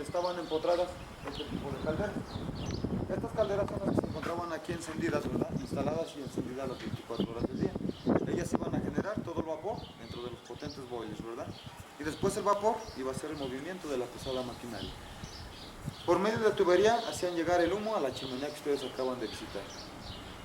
estaban empotradas este tipo de calderas. Estas calderas son las que se encontraban aquí encendidas, ¿verdad? Instaladas y encendidas las 24 horas del día. Ellas iban a generar todo el vapor dentro de los potentes boilers, ¿verdad? Y después el vapor iba a ser el movimiento de la pesada maquinaria. Por medio de tubería hacían llegar el humo a la chimenea que ustedes acaban de visitar.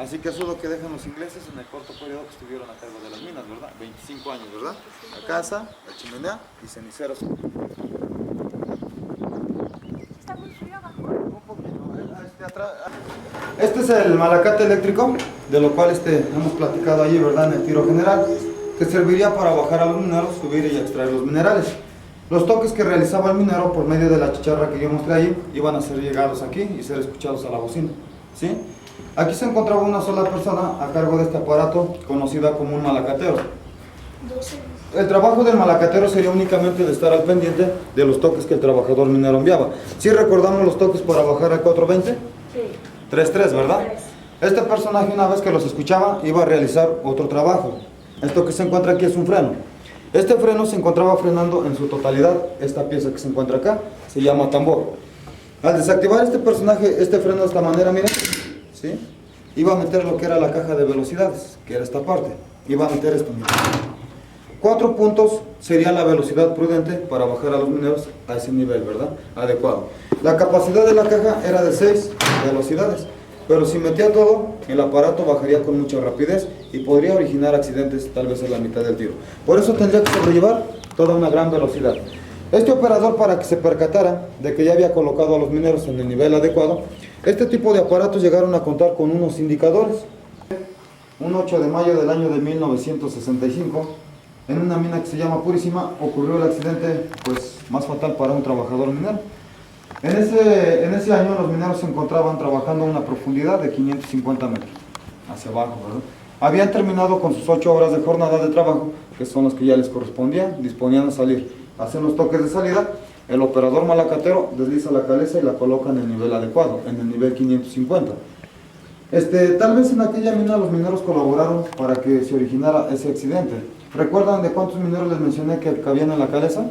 Así que eso es lo que dejan los ingleses en el corto periodo que estuvieron a cargo de las minas, ¿verdad? 25 años, ¿verdad? La casa, la chimenea y ceniceros. Está muy frío abajo. Un poquito. Este es el malacate eléctrico, de lo cual hemos platicado allí, ¿verdad? En el tiro general, que serviría para bajar a los mineros, subir y extraer los minerales. Los toques que realizaba el minero por medio de la chicharra que yo mostré allí iban a ser llegados aquí y ser escuchados a la bocina, ¿sí? Aquí se encontraba una sola persona a cargo de este aparato, conocida como un malacatero. El trabajo del malacatero sería únicamente de estar al pendiente de los toques que el trabajador minero enviaba. ¿Sí recordamos los toques para bajar al 420? Sí. 3-3, ¿verdad? 3. Este personaje, una vez que los escuchaba, iba a realizar otro trabajo. Esto que se encuentra aquí es un freno. Este freno se encontraba frenando en su totalidad. Esta pieza que se encuentra acá se llama tambor. Al desactivar este personaje, este freno de esta manera, miren, ¿sí? Iba a meter lo que era la caja de velocidades, que era esta parte. Iba a meter esto, miren. 4 puntos sería la velocidad prudente para bajar a los mineros a ese nivel, ¿verdad? Adecuado. La capacidad de la caja era de 6 velocidades, pero si metía todo, el aparato bajaría con mucha rapidez y podría originar accidentes tal vez en la mitad del tiro. Por eso tendría que sobrellevar toda una gran velocidad. Este operador, para que se percatara de que ya había colocado a los mineros en el nivel adecuado, este tipo de aparatos llegaron a contar con unos indicadores. Un 8 de mayo del año de 1965, en una mina que se llama Purísima, ocurrió el accidente pues, más fatal para un trabajador minero. En ese año los mineros se encontraban trabajando a una profundidad de 550 metros, hacia abajo, ¿verdad? Habían terminado con sus 8 horas de jornada de trabajo, que son las que ya les correspondían, disponían a salir. Hacen los toques de salida, el operador malacatero desliza la cabeza y la coloca en el nivel adecuado, en el nivel 550. Tal vez en aquella mina los mineros colaboraron para que se originara ese accidente. ¿Recuerdan de cuántos mineros les mencioné que cabían en la cabeza?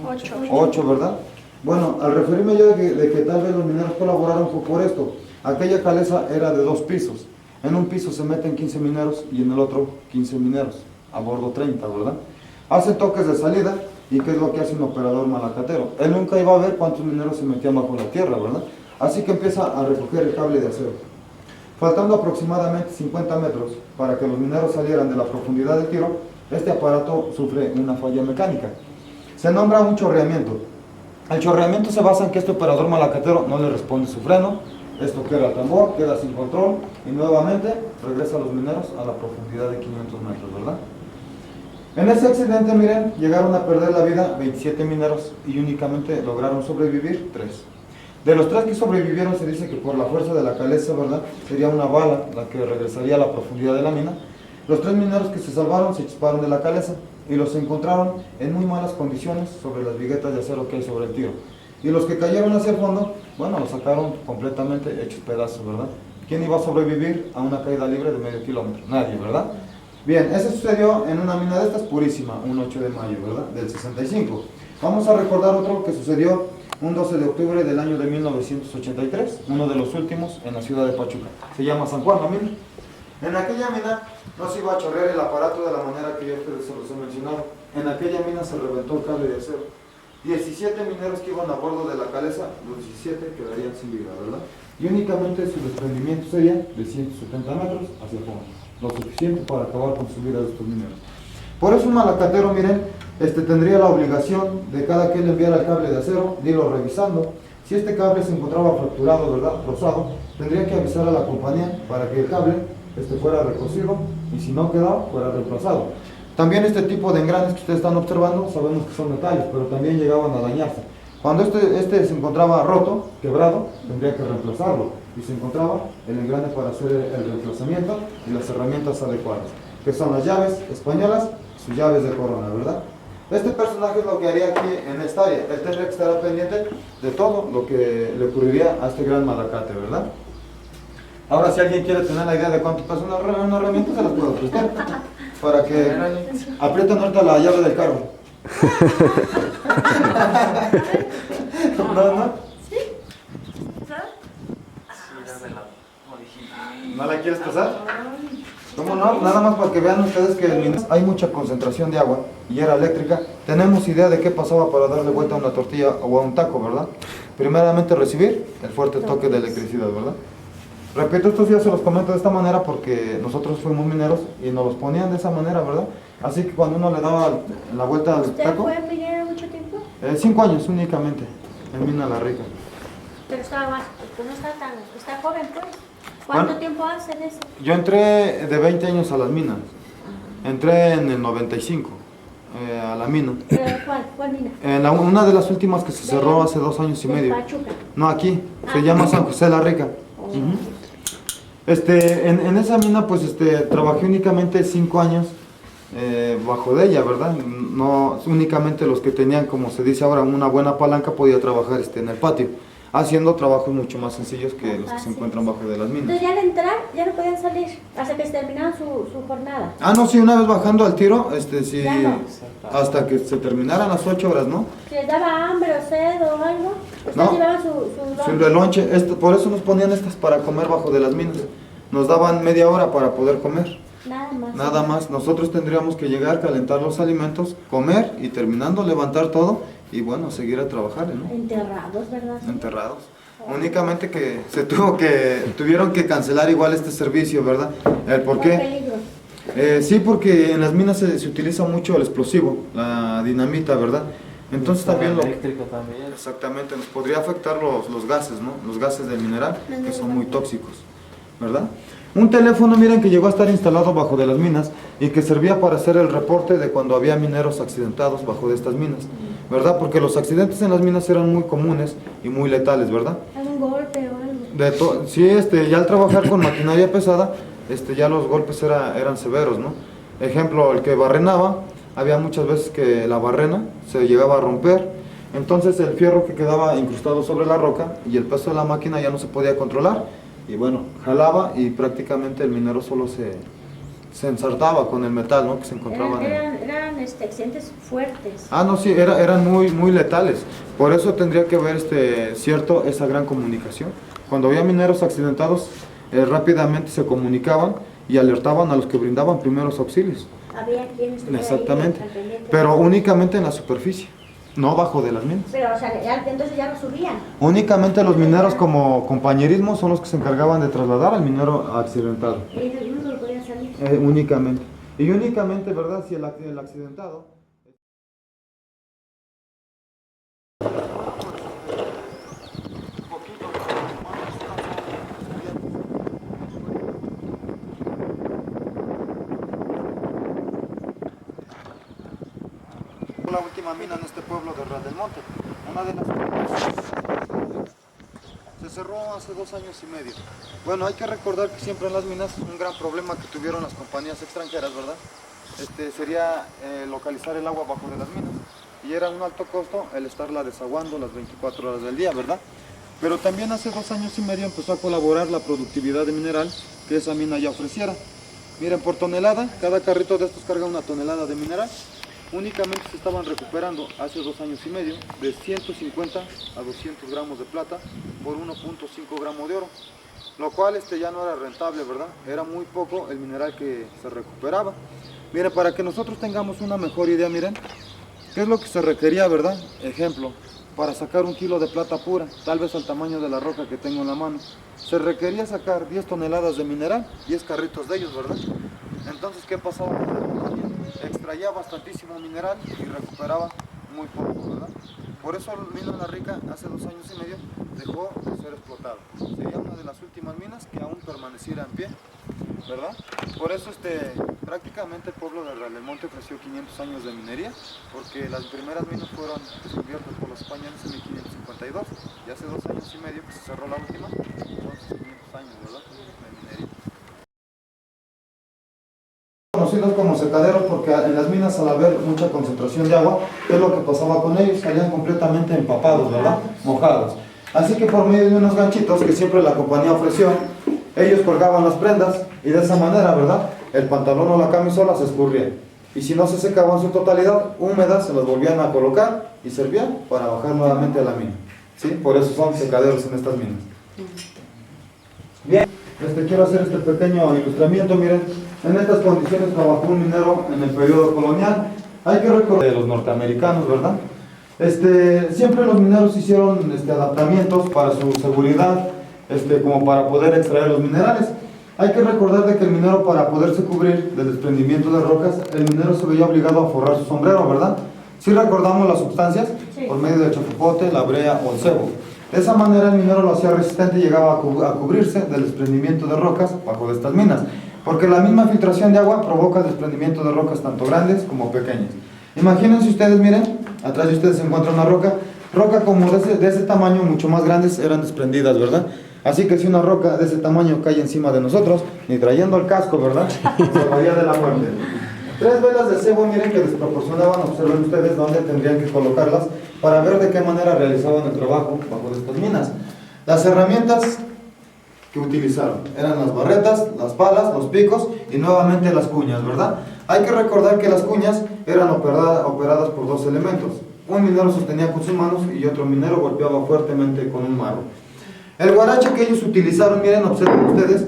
8. 8, ¿verdad? Bueno, al referirme yo de que tal vez los mineros colaboraron fue por esto. Aquella caleza era de 2 pisos. En un piso se meten 15 mineros y en el otro 15 mineros. A bordo 30, ¿verdad? Hacen toques de salida y ¿qué es lo que hace un operador malacatero? Él nunca iba a ver cuántos mineros se metían bajo la tierra, ¿verdad? Así que empieza a recoger el cable de acero. Faltando aproximadamente 50 metros para que los mineros salieran de la profundidad del tiro, este aparato sufre una falla mecánica. Se nombra un chorreamiento. El chorreamiento se basa en que este operador malacatero no le responde su freno, esto queda al tambor, queda sin control y nuevamente regresa a los mineros a la profundidad de 500 metros, ¿verdad? En ese accidente, miren, llegaron a perder la vida 27 mineros y únicamente lograron sobrevivir 3. De los 3 que sobrevivieron se dice que por la fuerza de la caleza, ¿verdad? Sería una bala la que regresaría a la profundidad de la mina. Los 3 mineros que se salvaron se chisparon de la caleza y los encontraron en muy malas condiciones sobre las viguetas de acero que hay sobre el tiro. Y los que cayeron hacia el fondo, bueno, los sacaron completamente hechos pedazos, ¿verdad? ¿Quién iba a sobrevivir a una caída libre de medio kilómetro? Nadie, ¿verdad? Bien, eso sucedió en una mina de estas Purísima, un 8 de mayo, ¿verdad? Del 65. Vamos a recordar otro que sucedió un 12 de octubre del año de 1983, uno de los últimos en la ciudad de Pachuca. Se llama San Juan, ¿no? Miren. En aquella mina no se iba a chorrear el aparato de la manera que yo ustedes se los he mencionado. En aquella mina se reventó el cable de acero. 17 mineros que iban a bordo de la caleza, los 17 quedarían sin vida, ¿verdad? Y únicamente su desprendimiento sería de 170 metros hacia el fondo, lo suficiente para acabar con su vida de estos mineros. Por eso un malacatero, miren, tendría la obligación de cada que él enviara el cable de acero, de irlo revisando. Si este cable se encontraba fracturado, ¿verdad?, rozado, tendría que avisar a la compañía para que el cable fuera recosido y si no quedaba, fuera reemplazado. También este tipo de engranes que ustedes están observando, sabemos que son metales, pero también llegaban a dañarse. Cuando se encontraba roto, quebrado, tendría que reemplazarlo y se encontraba el engrane para hacer el reemplazamiento y las herramientas adecuadas, que son las llaves españolas, sus llaves de corona, ¿verdad? Este personaje es lo que haría aquí en esta área. Él tendría que estar pendiente de todo lo que le ocurriría a este gran malacate, ¿verdad? Ahora, si alguien quiere tener la idea de cuánto pesa una herramienta, se las puedo prestar. Para que aprieten ahorita la llave del carro. No, no. ¿Sí? ¿Sabes? ¿No la quieres pasar? ¿Cómo no? Nada más para que vean ustedes que hay mucha concentración de agua y era eléctrica. Tenemos idea de qué pasaba para darle vuelta a una tortilla o a un taco, ¿verdad? Primeramente recibir el fuerte toque de electricidad, ¿verdad? Repito, estos días se los comento de esta manera porque nosotros fuimos mineros y nos los ponían de esa manera, ¿verdad? Así que cuando uno le daba la vuelta al ¿Usted taco... fue minero mucho tiempo? 5 años únicamente, en Mina La Rica. Pero estaba más, pues no está tan, está joven pues. ¿Cuánto Bueno, tiempo hace de eso? Yo entré de 20 años a las minas. Entré en el 95 a la mina. ¿Cuál mina? Una de las últimas que se cerró hace 2 años y De medio. Pachuca. No, aquí, se llama San José La Rica. Ujú. En esa mina pues trabajé únicamente 5 años bajo de ella, ¿verdad? No únicamente los que tenían, como se dice ahora, una buena palanca podía trabajar en el patio, haciendo trabajos mucho más sencillos que los que se encuentran bajo de las minas. Entonces ya al entrar ya no podían salir hasta que se terminaran su jornada. Ah, no, sí, una vez bajando al tiro, sí, Ya no. hasta que se terminaran las 8 horas, ¿no? Si les daba hambre o sed o algo, ustedes No. llevaban su Sin relonche, por eso nos ponían estas para comer bajo de las minas. Nos daban media hora para poder comer. Nada más. Nada más, nosotros tendríamos que llegar, calentar los alimentos, comer y terminando levantar todo y bueno, seguir a trabajar, ¿no? Enterrados, ¿verdad? Enterrados. Únicamente que tuvieron que cancelar igual este servicio, ¿verdad? ¿Por Por qué? peligro. Sí, porque en las minas se utiliza mucho el explosivo, la dinamita, ¿verdad? Entonces también eléctrico también. exactamente, nos podría afectar los gases, ¿no? Los gases del mineral, que son muy tóxicos, ¿verdad? Un teléfono, miren, que llegó a estar instalado bajo de las minas y que servía para hacer el reporte de cuando había mineros accidentados bajo de estas minas, ¿verdad? Porque los accidentes en las minas eran muy comunes y muy letales, ¿verdad? ¿Algún golpe o algo? Sí, ya al trabajar con maquinaria pesada, ya los golpes eran severos, ¿no? Ejemplo, el que barrenaba, había muchas veces que la barrena se llegaba a romper, entonces el fierro que quedaba incrustado sobre la roca y el peso de la máquina ya no se podía controlar. Y bueno, jalaba y prácticamente el minero solo se ensartaba con el metal, ¿no? Que se encontraba Eran accidentes fuertes. Ah, no, sí, eran muy letales. Por eso tendría que haber cierto esa gran comunicación. Cuando había mineros accidentados, rápidamente se comunicaban y alertaban a los que brindaban primeros auxilios. Había quienes Exactamente. Pero únicamente en la superficie, no bajo de las minas. Pero, o sea, entonces ya lo subían. Únicamente los mineros como compañerismo son los que se encargaban de trasladar al minero accidentado. Ellos no lo podían salir. Únicamente. Y únicamente, ¿verdad? Si el accidentado... La última mina en este pueblo de Real del Monte. Una de las se cerró hace 2 años y medio. Bueno, hay que recordar que siempre en las minas un gran problema que tuvieron las compañías extranjeras, ¿verdad? Sería localizar el agua bajo de las minas. Y era un alto costo el estarla desaguando las 24 horas del día, ¿verdad? Pero también hace 2 años y medio empezó a colaborar la productividad de mineral que esa mina ya ofreciera. Miren, por tonelada, cada carrito de estos carga una tonelada de mineral. Únicamente se estaban recuperando hace 2 años y medio de 150 a 200 gramos de plata por 1.5 gramos de oro, lo cual ya no era rentable, ¿verdad? Era muy poco el mineral que se recuperaba. Miren, para que nosotros tengamos una mejor idea, miren, ¿qué es lo que se requería, verdad? Ejemplo, para sacar 1 kilo de plata pura, tal vez al tamaño de la roca que tengo en la mano, se requería sacar 10 toneladas de mineral, 10 carritos de ellos, ¿verdad? Entonces, ¿qué pasaba con la compañía? Extraía bastantísimo mineral y recuperaba muy poco, ¿verdad? Por eso Mina La Rica hace 2 años y medio dejó de ser explotado. Sería una de las últimas minas que aún permaneciera en pie, ¿verdad? Por eso prácticamente el pueblo de Real del Monte ofreció 500 años de minería, porque las primeras minas fueron descubiertas por los españoles en 1552 y hace 2 años y medio que se cerró la última, entonces 500 años, ¿verdad? De minería. Conocidos como secaderos porque en las minas, al haber mucha concentración de agua, ¿qué es lo que pasaba con ellos? Salían completamente empapados, ¿verdad? Mojados. Así que por medio de unos ganchitos que siempre la compañía ofreció, ellos colgaban las prendas y de esa manera, ¿verdad? El pantalón o la camisola se escurría. Y si no se secaban en su totalidad, húmedas, se las volvían a colocar y servían para bajar nuevamente a la mina. ¿sí? Por eso son secaderos en estas minas. Bien, quiero hacer este pequeño ilustramiento. Miren, en estas condiciones trabajó un minero en el periodo colonial. Hay que recordar de los norteamericanos, ¿verdad? Siempre los mineros hicieron adaptamientos para su seguridad, como para poder extraer los minerales. Hay que recordar de que el minero, para poderse cubrir del desprendimiento de rocas, el minero se veía obligado a forrar su sombrero, ¿verdad? Si recordamos las sustancias, Sí. por medio del chapopote, la brea o el cebo. De esa manera el minero lo hacía resistente y llegaba a cubrirse del desprendimiento de rocas bajo de estas minas, porque la misma filtración de agua provoca el desprendimiento de rocas tanto grandes como pequeñas. Imagínense ustedes, miren, atrás de ustedes se encuentra una roca como de ese tamaño, mucho más grandes, eran desprendidas, ¿verdad? Así que si una roca de ese tamaño cae encima de nosotros, ni trayendo el casco, ¿verdad?, salvaría de la muerte. 3 velas de cebo, miren, que les proporcionaban, observen ustedes dónde tendrían que colocarlas para ver de qué manera realizaban el trabajo bajo estas minas. Las herramientas que utilizaron eran las barretas, las palas, los picos y nuevamente las cuñas, ¿verdad? Hay que recordar que las cuñas eran operadas por 2 elementos. Un minero sostenía con sus manos y otro minero golpeaba fuertemente con un marro. El guarache que ellos utilizaron, miren, observen ustedes,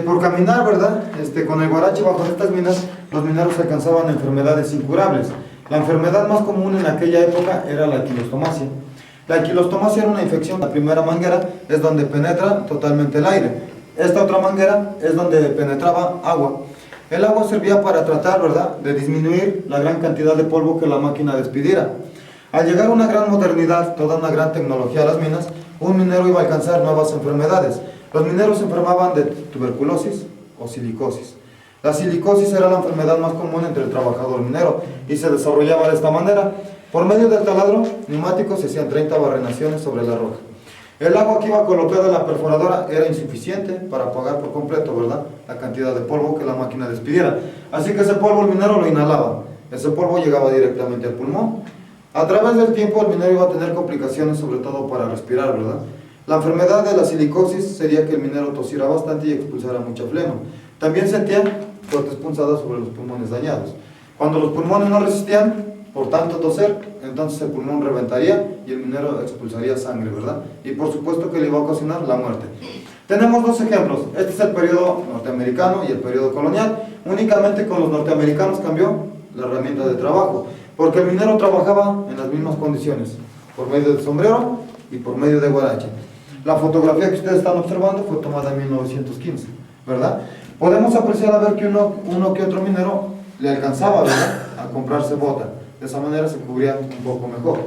por caminar, ¿verdad? Con el guarache bajo estas minas, los mineros alcanzaban enfermedades incurables. La enfermedad más común en aquella época era la quilostomasia. La quilostomasia era una infección. La primera manguera es donde penetra totalmente el aire. Esta otra manguera es donde penetraba agua. El agua servía para tratar, ¿verdad?, de disminuir la gran cantidad de polvo que la máquina despidiera. Al llegar una gran modernidad, toda una gran tecnología a las minas, un minero iba a alcanzar nuevas enfermedades. Los mineros se enfermaban de tuberculosis o silicosis. La silicosis era la enfermedad más común entre el trabajador minero y se desarrollaba de esta manera. Por medio del taladro neumático se hacían 30 barrenaciones sobre la roca. El agua que iba colocada en la perforadora era insuficiente para apagar por completo, ¿verdad?, la cantidad de polvo que la máquina despidiera. Así que ese polvo el minero lo inhalaba. Ese polvo llegaba directamente al pulmón. A través del tiempo el minero iba a tener complicaciones, sobre todo para respirar, ¿verdad? La enfermedad de la silicosis sería que el minero tosiera bastante y expulsara mucha flema. También sentía fuertes punzadas sobre los pulmones dañados. Cuando los pulmones no resistían, por tanto toser, entonces el pulmón reventaría y el minero expulsaría sangre, ¿verdad? Y por supuesto que le iba a ocasionar la muerte. Tenemos 2 ejemplos. Este es el periodo norteamericano y el periodo colonial. Únicamente con los norteamericanos cambió la herramienta de trabajo, porque el minero trabajaba en las mismas condiciones, por medio del sombrero y por medio de guarache. La fotografía que ustedes están observando fue tomada en 1915, ¿verdad? Podemos apreciar a ver que uno que otro minero le alcanzaba, ¿verdad?, a comprarse bota. De esa manera se cubría un poco mejor.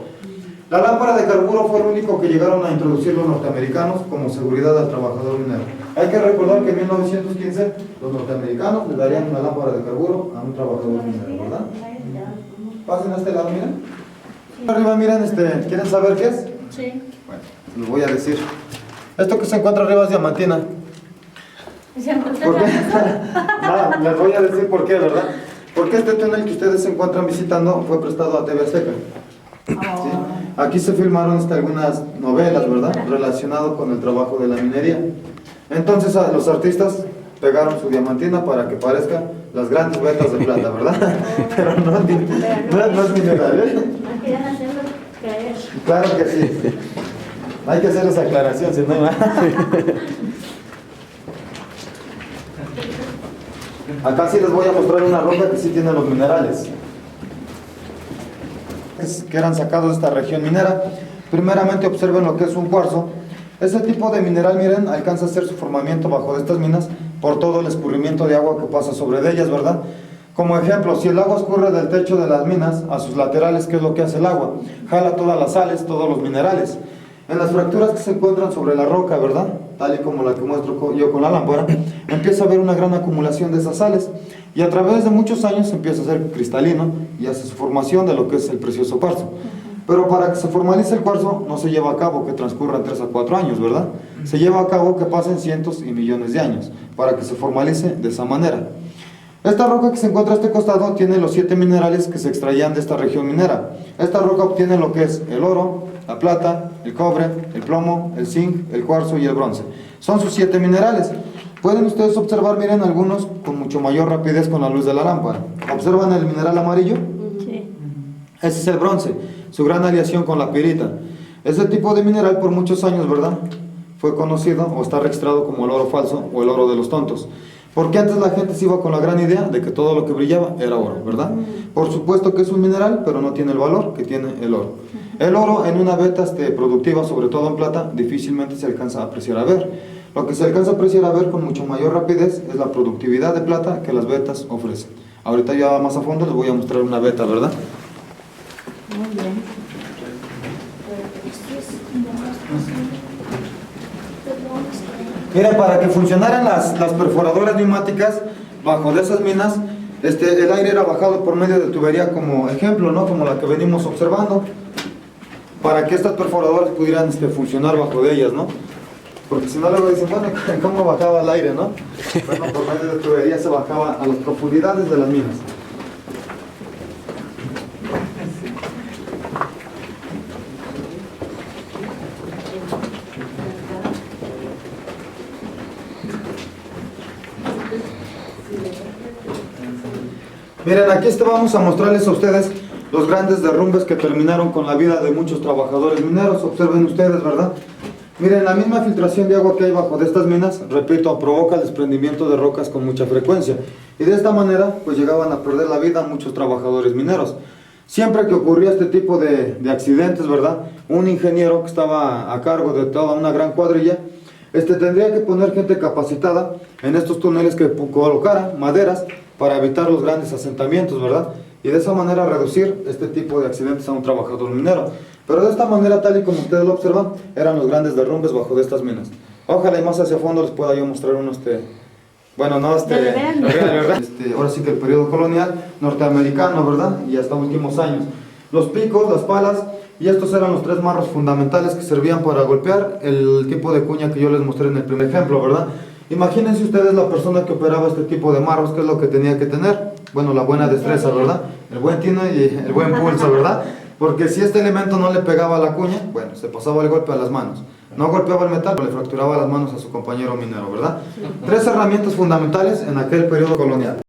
La lámpara de carburo fue el único que llegaron a introducir los norteamericanos como seguridad al trabajador minero. Hay que recordar que en 1915 los norteamericanos le darían una lámpara de carburo a un trabajador minero, ¿verdad? Pasen a este lado, miren. Arriba, miren, ¿quieren saber qué es? Sí. Bueno, les voy a decir. Esto que se encuentra arriba es diamantina. ¿Por qué? No, les voy a decir por qué, ¿verdad? Porque este túnel que ustedes se encuentran visitando fue prestado a TV Azteca. ¿Sí? Aquí se filmaron algunas novelas, ¿verdad?, relacionadas con el trabajo de la minería. Entonces los artistas pegaron su diamantina para que parezcan las grandes vetas de plata, ¿verdad? Pero no es mineral, ¿eh? No quieren hacerlo creer. Claro que sí. Hay que hacer esa aclaración, si no... Acá sí les voy a mostrar una roca que sí tiene los minerales, que eran sacados de esta región minera. Primeramente observen lo que es un cuarzo. Ese tipo de mineral, miren, alcanza a hacer su formamiento bajo de estas minas por todo el escurrimiento de agua que pasa sobre de ellas, ¿verdad? Como ejemplo, si el agua escurre del techo de las minas a sus laterales, ¿qué es lo que hace el agua? Jala todas las sales, todos los minerales. En las fracturas que se encuentran sobre la roca, ¿verdad?, tal y como la que muestro yo con la lámpara, empieza a haber una gran acumulación de esas sales y a través de muchos años empieza a ser cristalino y hace su formación de lo que es el precioso cuarzo. Pero para que se formalice el cuarzo no se lleva a cabo que transcurran 3 a 4 años, ¿verdad? Se lleva a cabo que pasen cientos y millones de años para que se formalice de esa manera. Esta roca que se encuentra a este costado tiene los 7 minerales que se extraían de esta región minera. Esta roca obtiene lo que es el oro, la plata, el cobre, el plomo, el zinc, el cuarzo y el bronce. Son sus 7 minerales. Pueden ustedes observar, miren, algunos con mucho mayor rapidez con la luz de la lámpara. ¿Observan el mineral amarillo? Sí. Ese es el bronce, su gran aleación con la pirita. Ese tipo de mineral por muchos años, ¿verdad?, fue conocido o está registrado como el oro falso o el oro de los tontos. Porque antes la gente se iba con la gran idea de que todo lo que brillaba era oro, ¿verdad? Por supuesto que es un mineral, pero no tiene el valor que tiene el oro. El oro en una veta productiva, sobre todo en plata, difícilmente se alcanza a apreciar a ver. Lo que se alcanza a apreciar a ver con mucho mayor rapidez es la productividad de plata que las vetas ofrecen. Ahorita ya más a fondo les voy a mostrar una veta, ¿verdad? Muy bien. Mira, para que funcionaran las perforadoras neumáticas bajo de esas minas, el aire era bajado por medio de tubería como ejemplo, ¿no?, como la que venimos observando, para que estas perforadoras pudieran funcionar bajo de ellas, ¿no? Porque si no luego dicen, bueno, ¿cómo bajaba el aire, no? Bueno, por medio de tubería se bajaba a las profundidades de las minas. Miren, aquí vamos a mostrarles a ustedes los grandes derrumbes que terminaron con la vida de muchos trabajadores mineros. Observen ustedes, ¿verdad? Miren, la misma filtración de agua que hay bajo de estas minas, repito, provoca el desprendimiento de rocas con mucha frecuencia. Y de esta manera, pues llegaban a perder la vida muchos trabajadores mineros. Siempre que ocurría este tipo de accidentes, ¿verdad?, un ingeniero que estaba a cargo de toda una gran cuadrilla, tendría que poner gente capacitada en estos túneles que colocara maderas para evitar los grandes asentamientos, ¿verdad? Y de esa manera reducir este tipo de accidentes a un trabajador minero. Pero de esta manera, tal y como ustedes lo observan, eran los grandes derrumbes bajo de estas minas. Ojalá y más hacia fondo les pueda yo mostrar uno, bueno, no, ahora sí que el periodo colonial norteamericano, ¿verdad?, y hasta últimos años. Los picos, las palas, y estos eran los tres marros fundamentales que servían para golpear el tipo de cuña que yo les mostré en el primer ejemplo, ¿verdad? Imagínense ustedes la persona que operaba este tipo de marros, ¿qué es lo que tenía que tener? Bueno, la buena destreza, ¿verdad? El buen tino y el buen pulso, ¿verdad? Porque si este elemento no le pegaba a la cuña, bueno, se pasaba el golpe a las manos. No golpeaba el metal, pero le fracturaba las manos a su compañero minero, ¿verdad? Tres herramientas fundamentales en aquel periodo colonial.